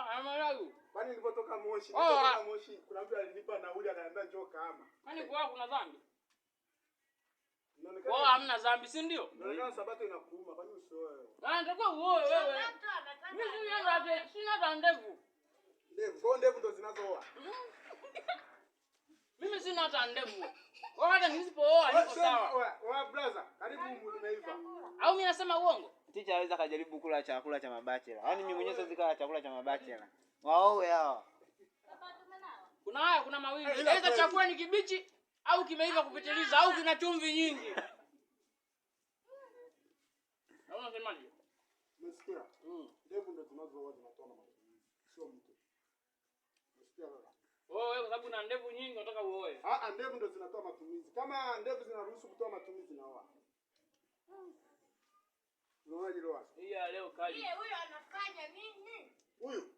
Amalagu. Kwani nilipotoka Moshi, kuna mtu alinipa nauli akaniambia njoo kama. Kwani kwa kuna dhambi? Kwa hamna dhambi, si ndio? Ndio sabato inakuuma, kwani usioe? Nitakuwa uoe wewe. Mimi sina hata ndevu. Ndevu ndo zinazooa. Mimi sina hata ndevu. Wewe hata nisipooa niko sawa. Wewe brother, karibu umeiva. Au mimi nasema uongo? Ticha aweza kujaribu kula chakula cha mabachela. Yaani mimi mwenyewe siwezi kula chakula cha mabachela. Waoe hawa. Kuna mawili. Aidha chakula ni kibichi au kimeiva kupitiliza au kina chumvi nyingi. Au unasemaje? Umesikia? Ndevu ndo zinazooa zinatoa matumizi. Sio mtu. Umesikia baba? Wewe kwa sababu una ndevu nyingi unataka uoe. Ndevu ndo zinatoa matumizi. Kama ndevu zinaruhusu kutoa matumizi naoa. Unaoaje leo? Leo kali. Huyo anafanya nini? Huyu